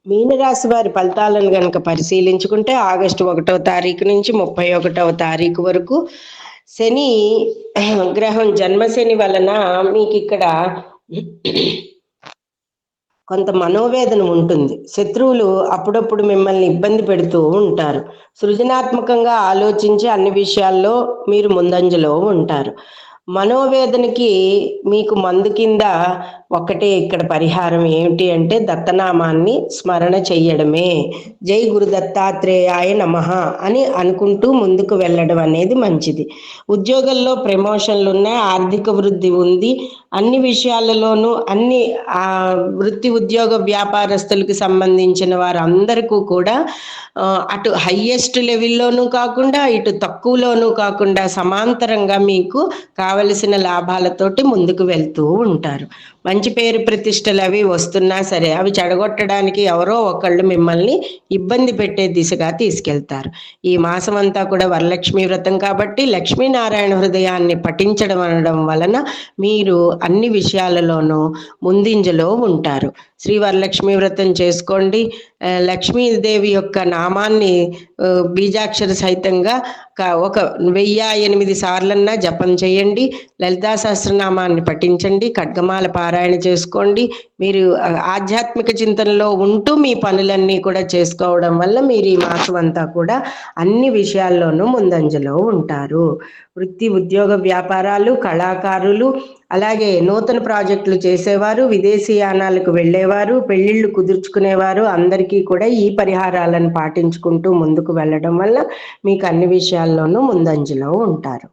మీనరాశి వారి ఫలితాలను గనక పరిశీలించుకుంటే ఆగస్టు 1వ తారీఖు నుంచి 31వ తారీఖు వరకు శని గ్రహం జన్మశని వలన మీకు ఇక్కడ కొంత మనోవేదన ఉంటుంది. శత్రువులు అప్పుడప్పుడు మిమ్మల్ని ఇబ్బంది పెడుతూ ఉంటారు. సృజనాత్మకంగా ఆలోచించి అన్ని విషయాల్లో మీరు ముందంజలో ఉంటారు. మనోవేదనకి మీకు మందు కింద ఒక్కటే ఇక్కడ పరిహారం ఏమిటి అంటే దత్తనామాన్ని స్మరణ చెయ్యడమే. జై గురు దత్తాత్రేయాయ నమః అని అనుకుంటూ ముందుకు వెళ్ళడం అనేది మంచిది. ఉద్యోగంలో ప్రమోషన్లు ఉన్నాయి, ఆర్థిక వృద్ధి ఉంది. అన్ని విషయాలలోనూ అన్ని వృత్తి ఉద్యోగ వ్యాపారస్తులకు సంబంధించిన వారందరికీ కూడా అటు హయ్యెస్ట్ లెవెల్లోనూ కాకుండా ఇటు తక్కువలోనూ కాకుండా సమాంతరంగా మీకు కావలసిన లాభాలతోటి ముందుకు వెళ్తూ ఉంటారు. మంచి పేరు ప్రతిష్టలు అవి వస్తున్నా సరే అవి చెడగొట్టడానికి ఎవరో ఒకళ్ళు మిమ్మల్ని ఇబ్బంది పెట్టే దిశగా తీసుకెళ్తారు. ఈ మాసం అంతా కూడా వరలక్ష్మి వ్రతం కాబట్టి లక్ష్మీనారాయణ హృదయాన్ని పఠించడం అనడం వలన మీరు అన్ని విషయాలలోనూ ముందంజలో ఉంటారు. శ్రీ వరలక్ష్మి వ్రతం చేసుకోండి. లక్ష్మీదేవి యొక్క నామాన్ని బీజాక్షర సహితంగా ఒక 1008 సార్లన్నా జపం చేయండి. లలితా సహస్రనామాన్ని పఠించండి. ఖడ్గమాల పారాయణ చేసుకోండి. మీరు ఆధ్యాత్మిక చింతనలో ఉంటూ మీ పనులన్నీ కూడా చేసుకోవడం వల్ల మీరు ఈ మాసం అంతా కూడా అన్ని విషయాల్లోనూ ముందంజలో ఉంటారు. వృత్తి ఉద్యోగ వ్యాపారాలు, కళాకారులు, అలాగే నూతన ప్రాజెక్టులు చేసేవారు, విదేశీయానాలకు వెళ్ళేవారు, పెళ్ళిళ్ళు కుదుర్చుకునేవారు అందరికీ కూడా ఈ పరిహారాలను పాటించుకుంటూ ముందుకు వెళ్ళడం వల్ల మీకు అన్ని విషయాల్లోనూ ముందంజలో ఉంటారు.